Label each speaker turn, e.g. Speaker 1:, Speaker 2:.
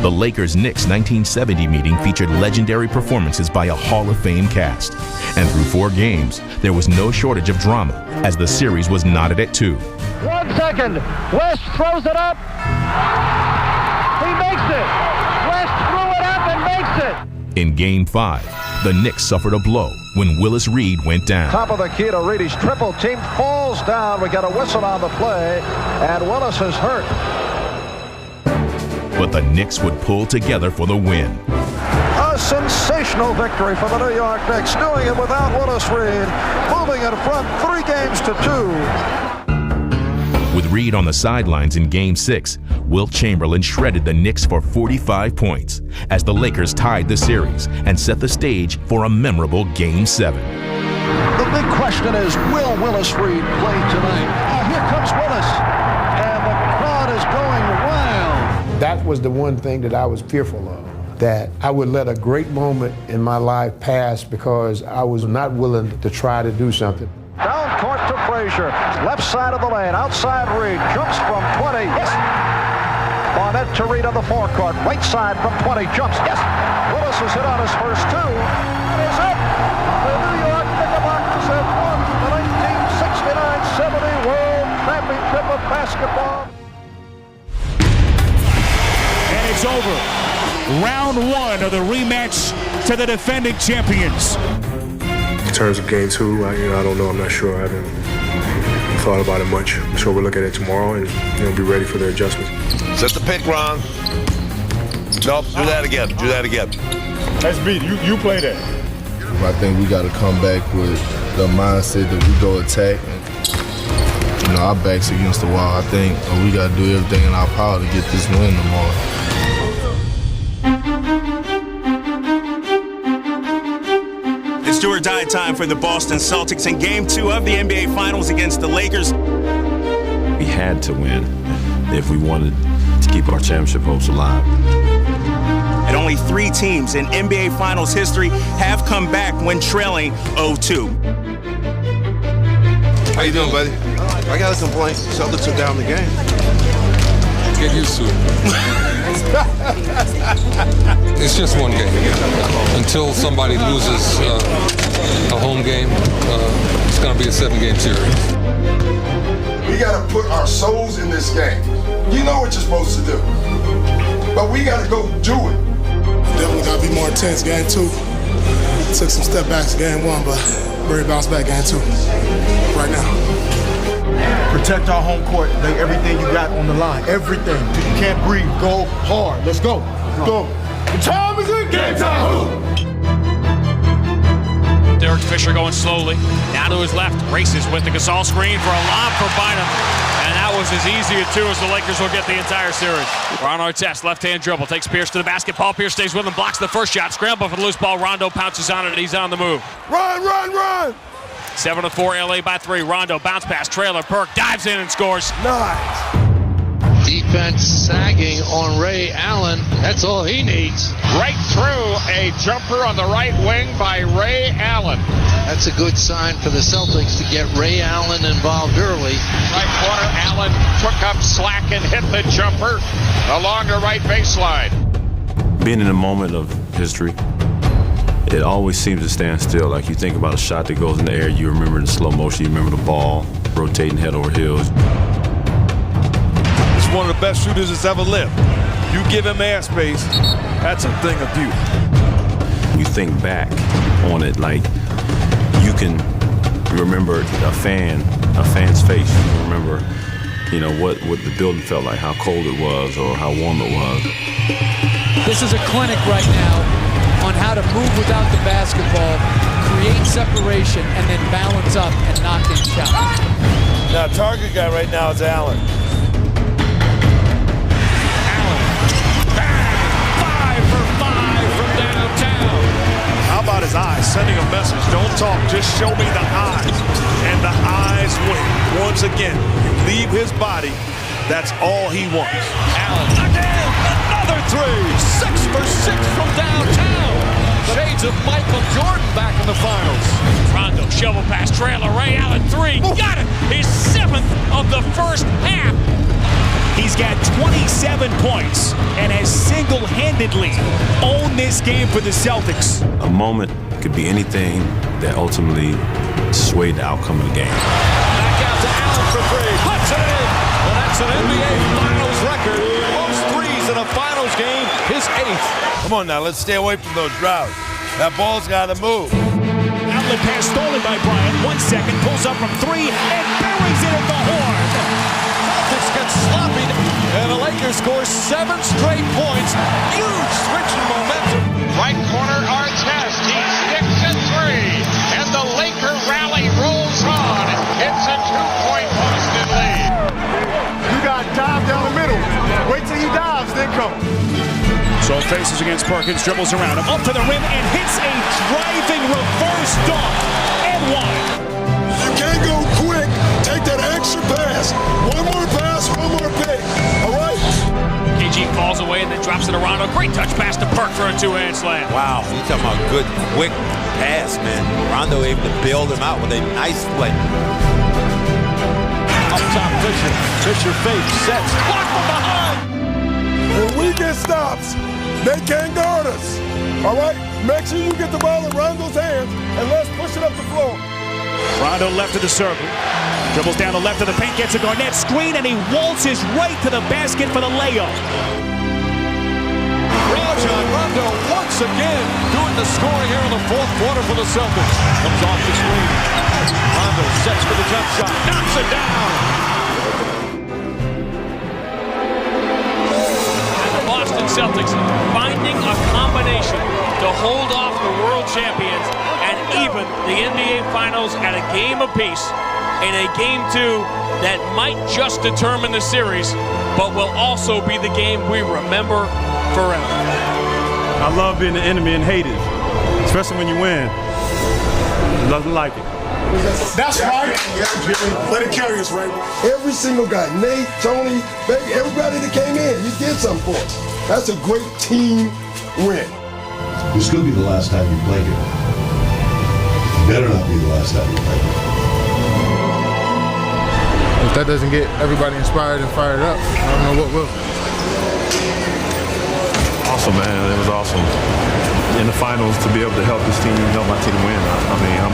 Speaker 1: The Lakers-Knicks 1970 meeting featured legendary performances by a Hall of Fame cast. And through 4 games, there was no shortage of drama as the series was knotted at 2.
Speaker 2: 1 second. West throws it up. He makes it. West threw it up and makes it.
Speaker 1: In Game 5, the Knicks suffered a blow when Willis Reed went down.
Speaker 2: Top of the key to Reed. He's triple team, falls down. We got a whistle on the play, and Willis is hurt.
Speaker 1: But the Knicks would pull together for the win.
Speaker 2: A sensational victory for the New York Knicks, doing it without Willis Reed, moving in front 3 games to 2.
Speaker 1: With Reed on the sidelines in Game 6, Wilt Chamberlain shredded the Knicks for 45 points as the Lakers tied the series and set the stage for a memorable Game 7.
Speaker 2: The big question is, will Willis Reed play tonight? Oh, here comes Willis, and the crowd is going wild.
Speaker 3: That was the one thing that I was fearful of, that I would let a great moment in my life pass because I was not willing to try to do something.
Speaker 2: Down court to Frazier, left side of the lane, outside Reed, jumps from 20, yes! Barnett to Reed on the forecourt, right side from 20, jumps, yes! Willis has hit on his first 2, that is it! The New York Knickerbockers have won the 1969-70 World Championship of Basketball.
Speaker 4: And it's over. Round 1 of the rematch to the defending champions.
Speaker 5: In terms of Game 2, I don't know. I'm not sure. I haven't thought about it much. I'm sure we'll look at it tomorrow and be ready for the adjustments.
Speaker 6: Set the pick wrong. Nope, do that again. Do that again.
Speaker 7: SB, you play that.
Speaker 8: I think we got to come back with the mindset that we go attack. Our backs against the wall. I think we got to do everything in our power to get this win tomorrow.
Speaker 9: It's do or die time for the Boston Celtics in Game 2 of the NBA Finals against the Lakers.
Speaker 10: We had to win if we wanted to keep our championship hopes alive.
Speaker 9: And only 3 teams in NBA Finals history have come back when trailing 0-2.
Speaker 6: How you doing, buddy? I got a complaint. Celtics are down the game.
Speaker 11: Get used to it. It's just one game. Until somebody loses a home game, it's going to be a 7-game series.
Speaker 12: We got to put our souls in this game. You know what you're supposed to do. But we got to go do it.
Speaker 13: Definitely got to be more intense game 2. Took some step backs game 1, but very bounce back game 2 right now.
Speaker 7: Protect our home court. Lay everything you got on the line. Everything. You can't breathe. Go hard. Let's go. Go. The time is in. Game time.
Speaker 14: Derek Fisher going slowly. Now to his left. Races with the Gasol screen for a lob for Bynum. And that was as easy a 2 as the Lakers will get the entire series. Ron Artest, left-hand dribble. Takes Pierce to the basketball. Pierce stays with him. Blocks the first shot. Scramble for the loose ball. Rondo pounces on it, and he's on the move.
Speaker 7: Run, run, run.
Speaker 14: 7-4, LA by 3. Rondo bounce pass. Trailer. Burke dives in and scores.
Speaker 7: Nice.
Speaker 15: Defense sagging on Ray Allen. That's all he needs.
Speaker 16: Right through a jumper on the right wing by Ray Allen.
Speaker 15: That's a good sign for the Celtics to get Ray Allen involved early.
Speaker 16: Right corner, Allen took up slack and hit the jumper along the right baseline.
Speaker 10: Being in a moment of history, it always seems to stand still. Like you think about a shot that goes in the air, you remember in slow motion, you remember the ball rotating head over heels.
Speaker 7: He's one of the best shooters that's ever lived. You give him airspace, that's a thing of beauty.
Speaker 10: You think back on it like you can remember a fan's face. You can remember, what the building felt like, how cold it was or how warm it was.
Speaker 17: This is a clinic right now on how to move without the basketball, create separation, and then balance up and knock in shots.
Speaker 7: Now, target guy right now is Allen.
Speaker 14: Allen, 5 for 5 from downtown.
Speaker 7: How about his eyes? Sending a message. Don't talk, just show me the eyes. And the eyes win. Once again, you leave his body, that's all he wants.
Speaker 14: Allen, again, another 3. 6 for 6 from downtown. Shades of Michael Jordan back in the finals. Rondo, shovel pass, trailer, Ray Allen, 3. Got it! His 7th of the first half.
Speaker 4: He's got 27 points and has single-handedly owned this game for the Celtics.
Speaker 10: A moment could be anything that ultimately swayed the outcome of the game.
Speaker 7: Back out to Allen for three. Puts it in. Well, that's an NBA Finals record. Most threes in a Finals game, his 8th.
Speaker 6: Come on now, let's stay away from those droughts. That ball's got to move.
Speaker 4: Outlet pass stolen by Bryant. 1 second, pulls up from 3 and buries it at the horn.
Speaker 7: Celtics get sloppy, and the Lakers score 7 straight points. Huge switch in momentum.
Speaker 16: Right corner, Artest. He sticks at 3, and the Laker rally rolls on. It's a 2-point Boston lead.
Speaker 12: You got dive down the middle. Wait till he dives, then come.
Speaker 4: So faces against Perkins, dribbles around him, up to the rim, and hits a driving reverse dunk and one.
Speaker 12: You can't go quick. Take that extra pass. One more pass, one more pick. All right?
Speaker 14: KG falls away and then drops it to Rondo. Great touch pass to Perk for a two-hand slam.
Speaker 18: Wow, you're talking about good, quick pass, man. Rondo able to build him out with a nice play.
Speaker 7: Up top, Fisher. Fisher fakes, sets, blocked from behind.
Speaker 12: When we get stops, they can't guard us. All right? Make sure you get the ball in Rondo's hands and let's push it up the floor.
Speaker 4: Rondo left of the circle. Dribbles down the left of the paint, gets a Garnett screen, and he waltzes right to the basket for the layup.
Speaker 7: Rajon Rondo once again doing the scoring here in the 4th quarter for the Celtics. Comes off the screen. Rondo sets for the jump shot. Knocks it down.
Speaker 14: Boston Celtics finding a combination to hold off the world champions and even the NBA Finals at a game apiece in a game 2 that might just determine the series, but will also be the game we remember forever.
Speaker 19: I love being the enemy and hate it, especially when you win. Nothing like it.
Speaker 12: That's right. Let it carry us, Ray. Every single guy, Nate, Tony, baby, everybody that came in, you did something for us. That's a great team win.
Speaker 20: This could be the last time you play here. Better not be the last time you play here.
Speaker 8: If that doesn't get everybody inspired and fired up, I don't know what will.
Speaker 10: Awesome, man. It was awesome. In the finals, to be able to help this team, help my team win. I mean, I'm